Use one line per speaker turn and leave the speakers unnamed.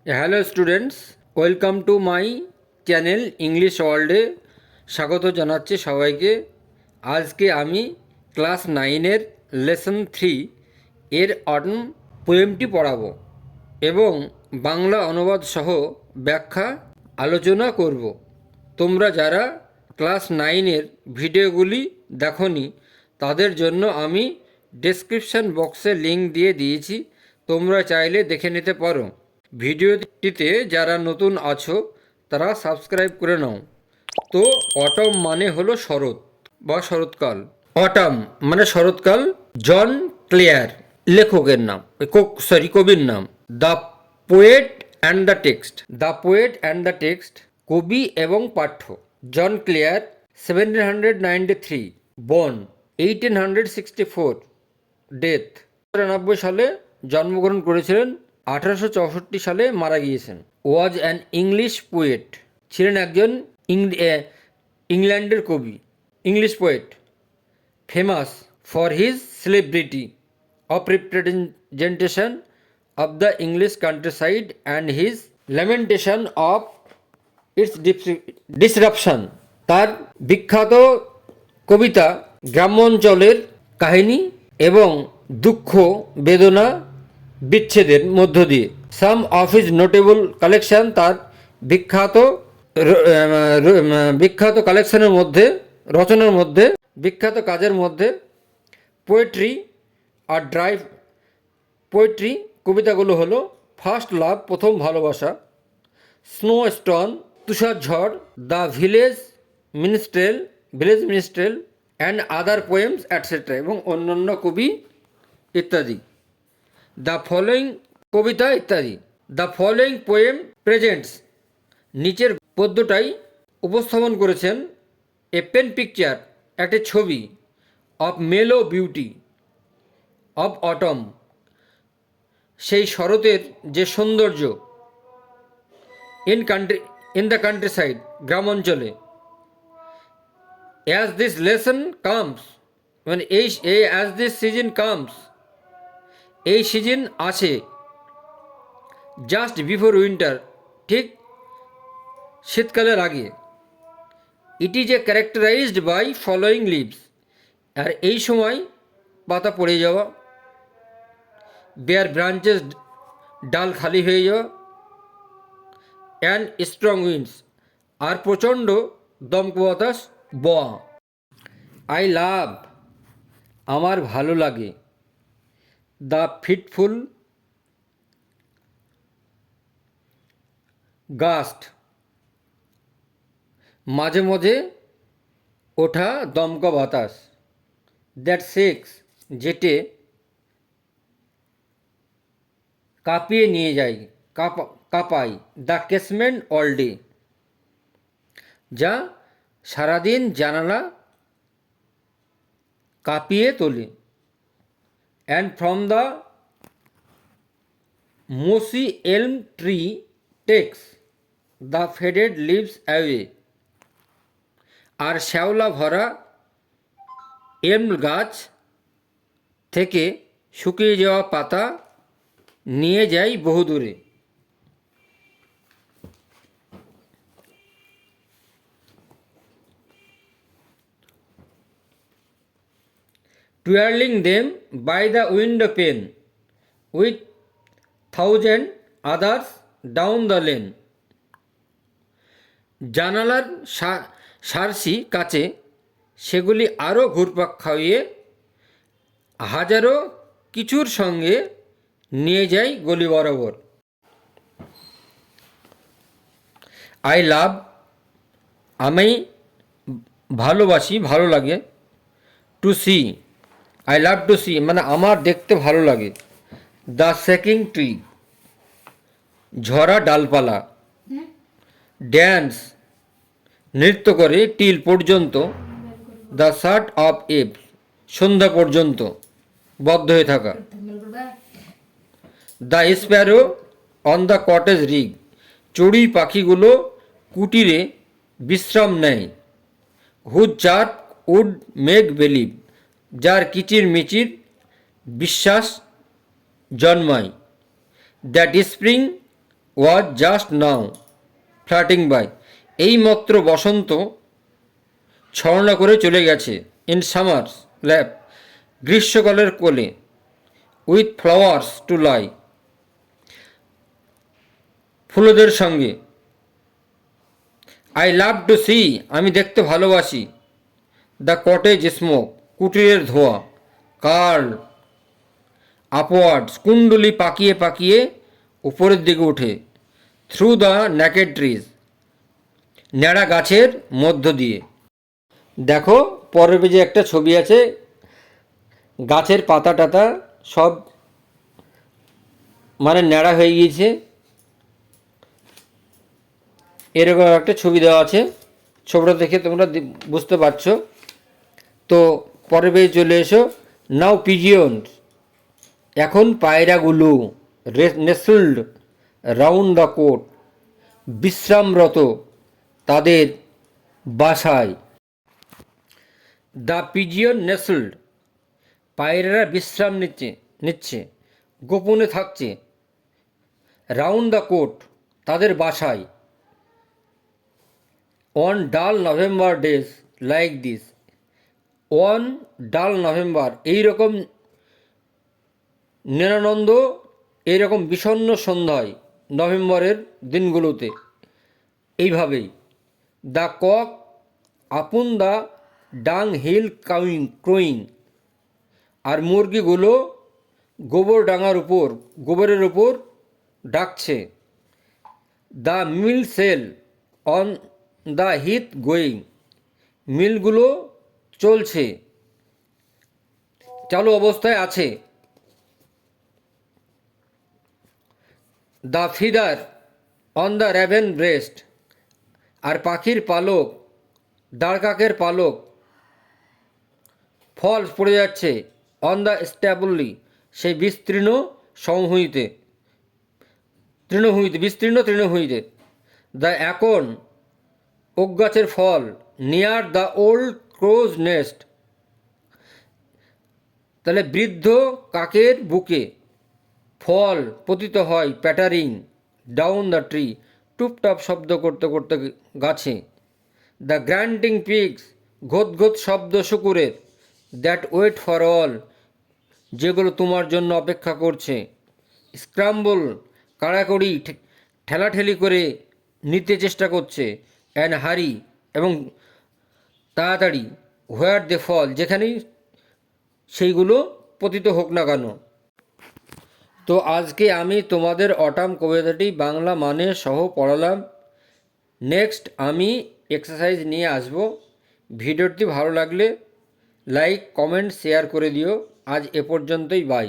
Hello students, welcome to my channel English ওয়ার্ল্ডে স্বাগত জানাচ্ছি সবাইকে। আজকে আমি ক্লাস 9-এর লেসন 3 এর অটম পোয়েমটি পড়াবো এবং বাংলা অনুবাদ সহ ব্যাখ্যা আলোচনা করব। তোমরা যারা ক্লাস 9-এর ভিডিওগুলি দেখোনি তাদের জন্য আমি ডেসক্রিপশন বক্সে লিংক দিয়ে দিয়েছি, তোমরা চাইলে দেখে নিতে পারো। ভিডিওটিতে যারা নতুন আছো তারা সাবস্ক্রাইব করে নাও। তো অটম মানে হলো শরৎ বা শরৎকাল। অটম মানে শরৎকাল। জন ক্লেয়ার লেখকের নাম, কবির নাম। The poet and the text. The poet and the text, কবি এবং পাঠ্য। জন ক্লেয়ার 1793 বর্ন, 1864 ডেথ। 1993 সালে জন্মগ্রহণ করেছিলেন, 1864 সালে মারা গিয়েছেন। ওয়াজ অ্যান ইংলিশ পোয়েট, ছিলেন একজন ইংল্যান্ডের কবি, English poet. Famous for his celebrity of representation of the English countryside and his lamentation of its disruption. তার বিখ্যাত কবিতা গ্রামাঞ্চলের কাহিনী এবং দুঃখ বেদনা বিচ্ছেদের মধ্য দিয়ে। সাম অফ হিজ নোটেবল কালেকশন, তার বিখ্যাত বিখ্যাত কালেকশনের মধ্যে, রচনার মধ্যে, বিখ্যাত কাজের মধ্যে পোয়েট্রি আর ড্রাইভ। পোয়েট্রি কবিতাগুলো হলো ফার্স্ট লাভ, প্রথম ভালোবাসা, স্নো স্টোন তুষার ঝড়, the village minstrel and other poems etcetera এবং অন্যান্য কবি ইত্যাদি। দ্য ফলোয়িং কবিতা ইত্যাদি। দ্য ফলোয়িং পোয়েম প্রেজেন্টস, নিচের পদ্যটাই উপস্থাপন করেছেন এ পেন পিকচার, একটি ছবি, অফ মেলো বিউটি অফ অটম, সেই শরতের যে সৌন্দর্য, ইন দ্য কান্ট্রি সাইড, গ্রাম অঞ্চলে। অ্যাজ দিস লেসন কামস, মানে অ্যাজ দিস সিজন কামস, এই সিজন আছে, জাস্ট বিফোর উইন্টার, ঠিক শীতকালের আগে। It is a characterized by following leaves, আর এই সময় পাতা পড়ে যাওয়া, বেয়ার ব্রাঞ্চেস, ডাল খালি হয়ে যাওয়া, অ্যান্ড স্ট্রং উইন্ডস, আর প্রচণ্ড দমকা বাতাস বওয়া। আই লাভ, আমার ভালো লাগে, দ্য ফিটফুল গাস্ট, মাঝে মাঝে ওঠা দমকা বাতাস, দ্যাট সেক্স, যেটে কাঁপিয়ে নিয়ে যায়, কাঁপায়, দ্য কেসমেন্ট অল ডে, যা সারাদিন জানালা কাঁপিয়ে তোলে, and from the mossy elm tree takes the faded leaves away, আর শ্যাওলা ভরা এলম গাছ থেকে শুকিয়ে যাওয়া পাতা নিয়ে যায় বহুদূরে। Twirling them by the window pane with thousand others down the lane, জানালার সারসি কাছে সেগুলি আরও ঘুরপাক খাইয়ে হাজারো কিছুর সঙ্গে নিয়ে যাই গলি বরাবর। আই লাভ, আমি ভালোবাসি, ভালো লাগে। To see, I love to see, মানে আমার দেখতে ভালো লাগে। দ্য শেকিং ট্রি, ঝরা ডালপালা। ড্যান্স, নৃত্য করে, টিল পর্যন্ত, দ্য শার্ট অফ এভ, সন্ধ্যা পর্যন্ত বদ্ধ হয়ে থাকা। The sparrow on the cottage rig, চড়ুই পাখিগুলো কুটিরে বিশ্রাম নেয়। Whose chirp would make believe, যার কিচির মিচির বিশ্বাস জন্মায়। That spring was just now flirting by, এইমাত্র বসন্ত ছলনা করে চলে গেছে। ইন সামার্স ল্যাপ, গ্রীষ্মকালের কোলে। উইথ ফ্লাওয়ার্স টু লাই, ফুলদের সঙ্গে। আই লাভ টু সি, আমি দেখতে ভালোবাসি। দ্য কটেজ স্মোক, কুটিরের ধোঁয়া। কার্ল আপওয়ার্ডস, কুণ্ডলি পাকিয়ে পাকিয়ে উপরের দিকে ওঠে। থ্রু দ্য ন্যাকেড ট্রিজ, ন্যাড়া গাছের মধ্য দিয়ে। দেখো পরের পেজে একটা ছবি আছে, গাছের পাতা টাতা সব মানে ন্যাড়া হয়ে গিয়েছে, এরকম একটা ছবি দেওয়া আছে। ছবিটা দেখে তোমরা বুঝতে পারছো। তো পরের পেজে চলে এসো। নাও পিজিয়ন্স, এখন পায়রাগুলো। নেসল্ড রাউন্ড দ্য কোট, বিশ্রামরত তাদের বাসায়। দ্য পিজিয়ন নেসল্ড, পায়রারা বিশ্রাম নিচ্ছে গোপনে থাকছে। রাউন্ড দ্য কোট, তাদের বাসায়। On dull November days like this, on dull November, এইরকম নিরানন্দ এইরকম বিষণ্ণ সন্ধ্যায়, নভেম্বরের দিনগুলোতে এইভাবেই। The cock upon the dung hill crowing, আর মুরগিগুলো গোবরের উপর ডাকছে। The mill sails on the heath going, মিলগুলো চলছে, চালু অবস্থায় আছে। The feather on the raven breast, আর পাখির পালক, দাঁড়কাকের পালক ফলস পড়ে যাচ্ছে। অন দ্য স্ট্যাবলি, সেই বিস্তীর্ণ বিস্তীর্ণ তৃণভূমিতে। দ্য এখন, ওক গাছের ফল। নিয়ার দ্য ওল্ড ক্রোজ নেস্ট, তাহলে বৃদ্ধ কাকের বুকে। ফল পতিত হয় প্যাটারিং ডাউন দ্য ট্রি, টুপটাপ শব্দ করতে করতে গাছে। দ্য গ্র্যান্টিং পিগস, ঘোত ঘোত শব্দ শুকুরের। দ্যাট ওয়েট ফর অল, যেগুলো তোমার জন্য অপেক্ষা করছে। স্ক্রাম্বল, কাড়াকড়ি ঠেলাঠেলি করে নিতে চেষ্টা করছে। অ্যান্ড হারি, এবং তাড়াতাড়ি। হোয়ার দে ফল, যেখানেই সেইগুলো পতিত হোক না কেন। তো আজকে আমি তোমাদের অটাম কবিতাটি বাংলা মানে সহ পড়ালাম। নেক্সট আমি এক্সারসাইজ নিয়ে আসব। ভিডিওটি ভালো লাগলে লাইক কমেন্ট শেয়ার করে দিও। আজ এ পর্যন্তই, বাই।